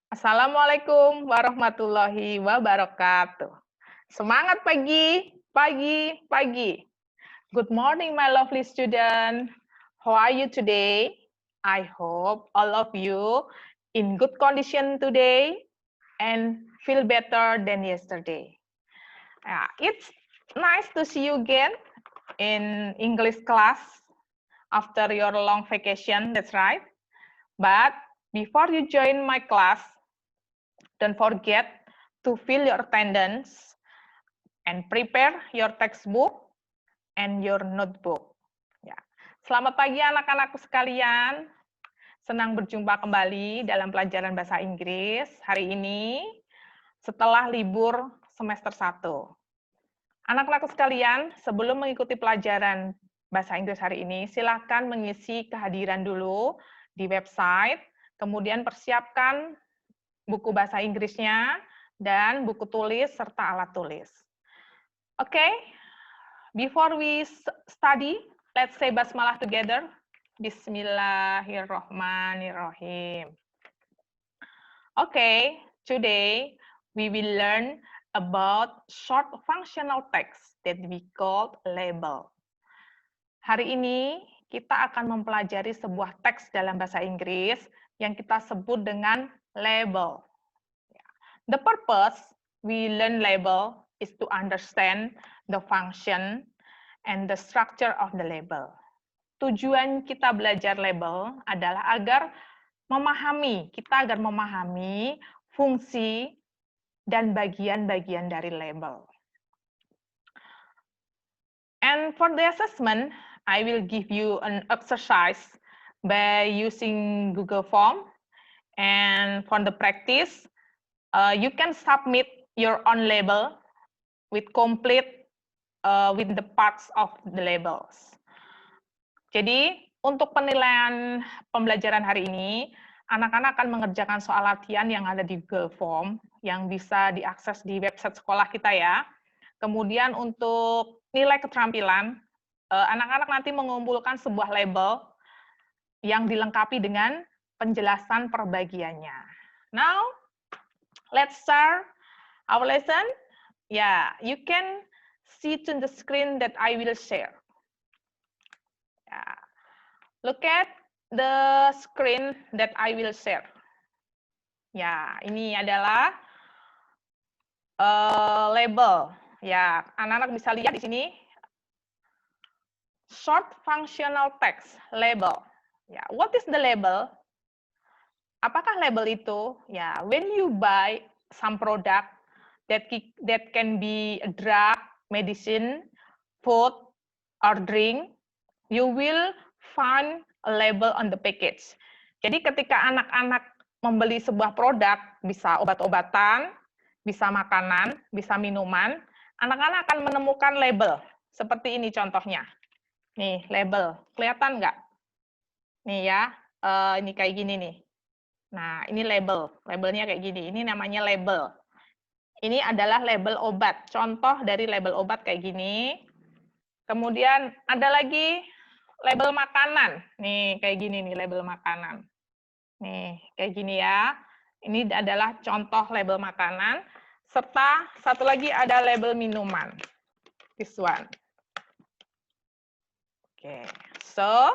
Assalamualaikum warahmatullahi wabarakatuh. Semangat pagi, pagi, pagi. Good morning, my lovely student. How are you today? I hope all of you in good condition today and feel better than yesterday. It's nice to see you again in English class after your long vacation, that's right. But before you join my class, don't forget to fill your attendance and prepare your textbook and your notebook. Ya. Selamat pagi anak-anakku sekalian. Senang berjumpa kembali dalam pelajaran bahasa Inggris hari ini setelah libur semester 1. Anak-anakku sekalian, sebelum mengikuti pelajaran bahasa Inggris hari ini, silakan mengisi kehadiran dulu di website, kemudian persiapkan buku bahasa Inggrisnya, dan buku tulis serta alat tulis. Okay, before we study, let's say basmalah together. Bismillahirrahmanirrahim. Okay, today we will learn about short functional text that we call label. Hari ini kita akan mempelajari sebuah teks dalam bahasa Inggris yang kita sebut dengan label. The purpose we learn label is to understand the function and the structure of the label. Tujuan kita belajar label adalah agar memahami fungsi dan bagian-bagian dari label. And for the assessment, I will give you an exercise by using Google Form. And for the practice, you can submit your own label with complete with the parts of the labels. Jadi, untuk penilaian pembelajaran hari ini, anak-anak akan mengerjakan soal latihan yang ada di Google Form, yang bisa diakses di website sekolah kita ya. Kemudian untuk nilai keterampilan, anak-anak nanti mengumpulkan sebuah label yang dilengkapi dengan penjelasan perbagiannya. Now, let's start our lesson. Yeah, you can see to the screen that I will share. Yeah. Look at the screen that I will share. Ya, ini adalah label. Ya, anak-anak bisa lihat di sini. Short functional text label. Ya, what is the label? Apakah label itu? Ya, when you buy some product that can be a drug, medicine, food, or drink, you will find a label on the package. Jadi ketika anak-anak membeli sebuah produk, bisa obat-obatan, bisa makanan, bisa minuman, anak-anak akan menemukan label. Seperti ini contohnya. Nih, label. Kelihatan nggak? Nih ya, ini kayak gini nih. Nah, ini label. Labelnya kayak gini. Ini namanya label. Ini adalah label obat. Contoh dari label obat kayak gini. Kemudian ada lagi label makanan. Nih, kayak gini nih label makanan. Nih, kayak gini ya. Ini adalah contoh label makanan. Serta satu lagi ada label minuman. This one. Okay, so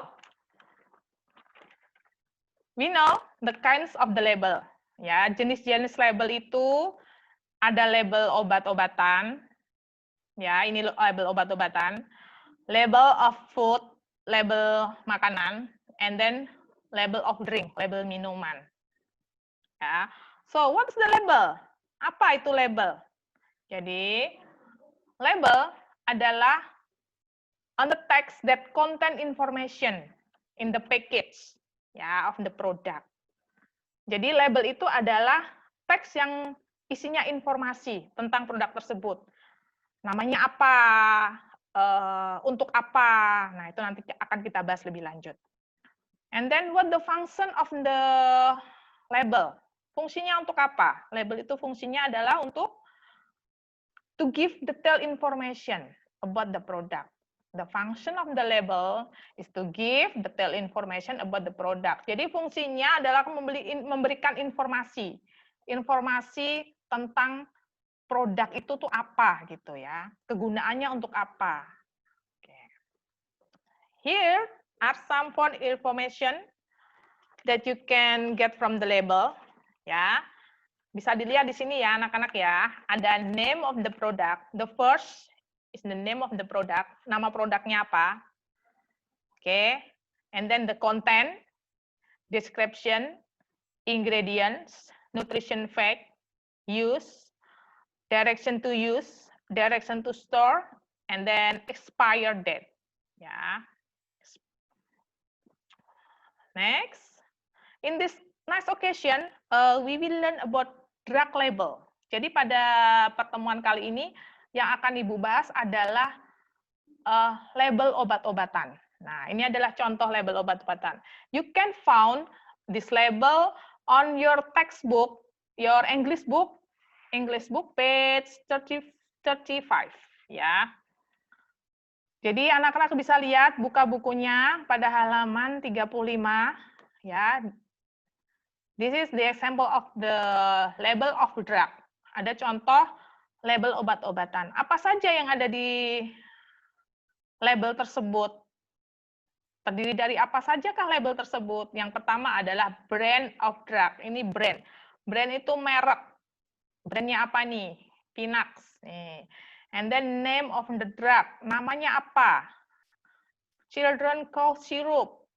we know the kinds of the label. Ya, jenis-jenis label itu ada label obat-obatan. Ya, ini label obat-obatan. Label of food, label makanan, and then label of drink, label minuman. Ya. So, what's the label? Apa itu label? Jadi, label adalah on the text that contain information in the package ya of the product. Jadi, label itu adalah teks yang isinya informasi tentang produk tersebut. Namanya apa, untuk apa. Nah, itu nanti akan kita bahas lebih lanjut. And then what the function of the label? Fungsinya untuk apa? Label itu fungsinya adalah untuk to give detailed information about the product. The function of the label is to give detailed information about the product. Jadi fungsinya adalah memberikan informasi informasi tentang produk itu tuh apa gitu ya, kegunaannya untuk apa. Here are some fun information that you can get from the label. Ya, bisa dilihat di sini ya anak-anak ya. Ada name of the product. The first is the name of the product. Nama produknya apa? Oke. And then the content, description, ingredients, nutrition fact, use, direction to use, direction to store, and then expire date. Ya. Next, in this nice occasion, we will learn about drug label. Jadi pada pertemuan kali ini yang akan Ibu bahas adalah label obat-obatan. Nah, ini adalah contoh label obat-obatan. You can found this label on your textbook, your English book page 35 ya. Jadi anak-anak bisa lihat buka bukunya pada halaman 35 ya. This is the example of the label of drug. Ada contoh label obat-obatan. Apa saja yang ada di label tersebut? Terdiri dari apa sajakah label tersebut? Yang pertama adalah brand of drug. Ini brand. Brand itu merek. Brandnya apa nih? Pinax. Nih. And then name of the drug. Namanya apa? Children cough syrup.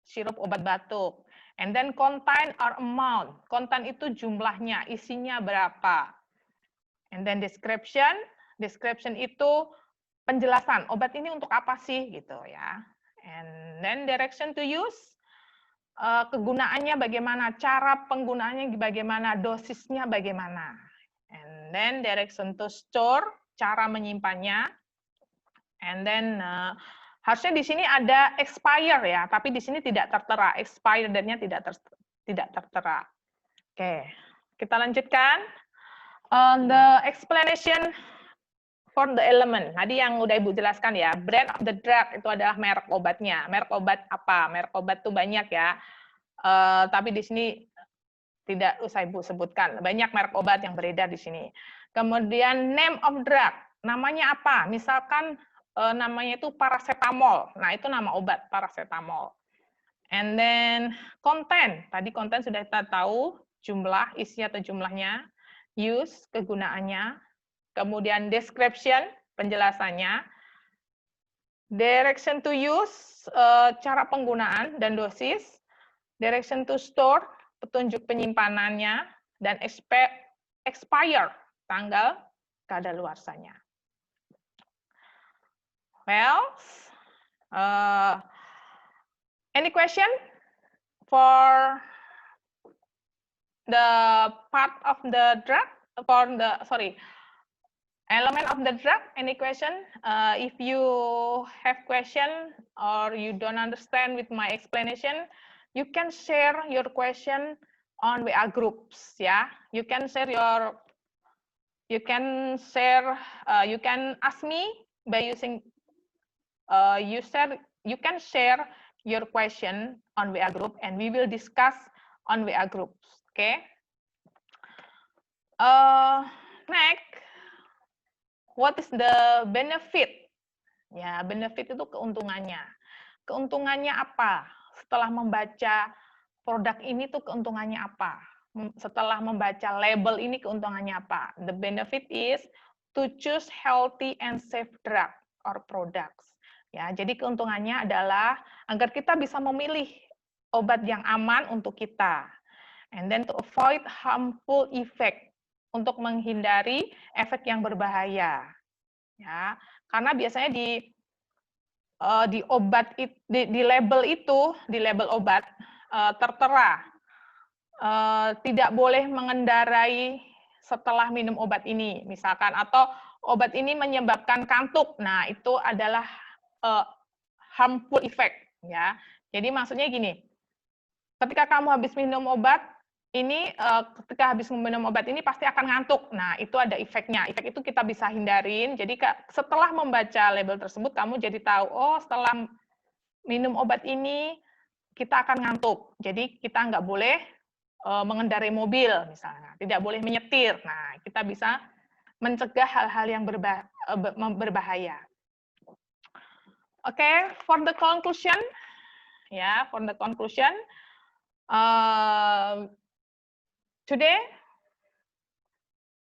Sirup obat batuk. And then content or amount. Content itu jumlahnya, isinya berapa. And then description. Description itu penjelasan. Obat ini untuk apa sih gitu ya. And then direction to use. Kegunaannya bagaimana, cara penggunaannya bagaimana, dosisnya bagaimana. And then direction to store, cara menyimpannya. And then harusnya di sini ada expire ya, tapi di sini tidak tertera. Expire date-nya tidak tertera. Oke, kita lanjutkan. The explanation for the element. Tadi yang udah Ibu jelaskan ya, brand of the drug itu adalah merek obatnya. Merek obat apa? Merek obat itu banyak ya. Tapi di sini tidak usah Ibu sebutkan. Banyak merek obat yang beredar di sini. Kemudian name of drug. Namanya apa? Misalkan namanya itu paracetamol. Nah, itu nama obat, paracetamol. And then content. Tadi content sudah kita tahu, jumlah, isi atau jumlahnya. Use, kegunaannya. Kemudian description, penjelasannya. Direction to use, cara penggunaan dan dosis. Direction to store, petunjuk penyimpanannya. Dan expire, tanggal kadaluarsanya. Well, any question for the part of the drug, for the, element of the drug? Any question? If you have question or you don't understand with my explanation, you can share your question on WA groups. Yeah, you can share you can ask me by using you can share your question on WA group and we will discuss on WA groups. Okay. Next, what is the benefit? Ya, benefit itu keuntungannya. Keuntungannya apa? Setelah membaca produk ini tuh keuntungannya apa? Setelah membaca label ini keuntungannya apa? The benefit is to choose healthy and safe drug or products. Ya, jadi keuntungannya adalah agar kita bisa memilih obat yang aman untuk kita. And then to avoid harmful effect, untuk menghindari efek yang berbahaya. Ya, karena biasanya di obat di label itu, di label obat tertera tidak boleh mengendarai setelah minum obat ini, misalkan, atau obat ini menyebabkan kantuk. Nah, itu adalah harmful effect ya. Jadi maksudnya gini, ketika kamu habis minum obat ini, ketika habis minum obat ini pasti akan ngantuk. Nah, itu ada efeknya. Efek itu kita bisa hindarin. Jadi setelah membaca label tersebut, kamu jadi tahu, oh setelah minum obat ini kita akan ngantuk. Jadi kita nggak boleh mengendarai mobil misalnya, tidak boleh menyetir. Nah, kita bisa mencegah hal-hal yang berbahaya. Okay, for the conclusion, today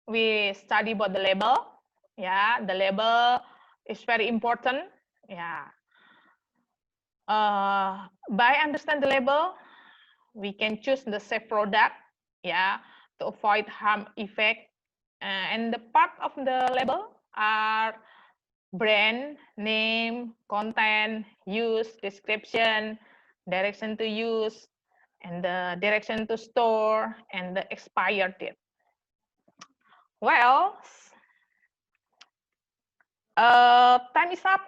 we study about the label. The label is very important. By understand the label, we can choose the safe product, to avoid harm effect. And the part of the label are brand, name, content, use, description, direction to use, and the direction to store, and the expired date. Well, time is up,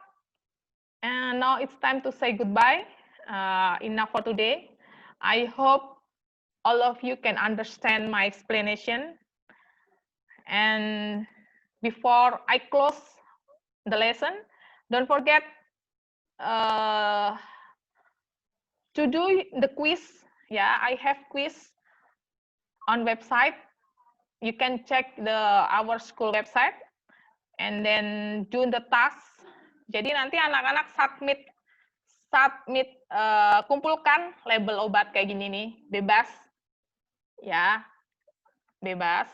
and now it's time to say goodbye. Enough for today. I hope all of you can understand my explanation. And before I close the lesson, don't forget to do the quiz. I have quiz on website. You can check our school website and then do the task. Jadi nanti anak-anak submit kumpulkan label obat kayak gini nih, bebas. Bebas.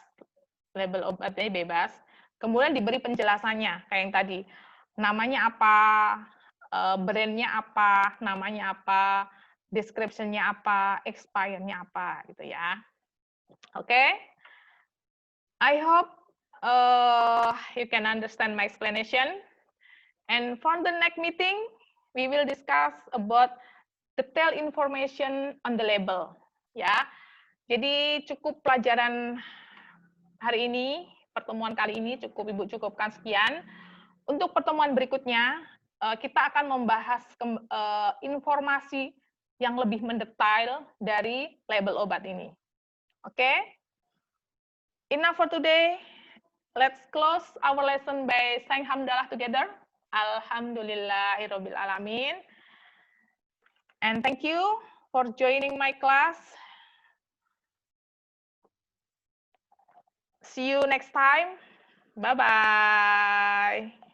Label obatnya bebas. Kemudian diberi penjelasannya kayak yang tadi. Namanya apa, brandnya apa, namanya apa, description-nya apa, expire-nya apa gitu ya. Okay? I hope you can understand my explanation. And for the next meeting, we will discuss about detailed information on the label. Jadi cukup pelajaran hari ini, pertemuan kali ini Ibu cukupkan sekian. Untuk pertemuan berikutnya, kita akan membahas informasi yang lebih mendetail dari label obat ini. Oke? Enough for today. Let's close our lesson by saying hamdalah together. Alhamdulillahirabbil alamin. And thank you for joining my class. See you next time. Bye-bye.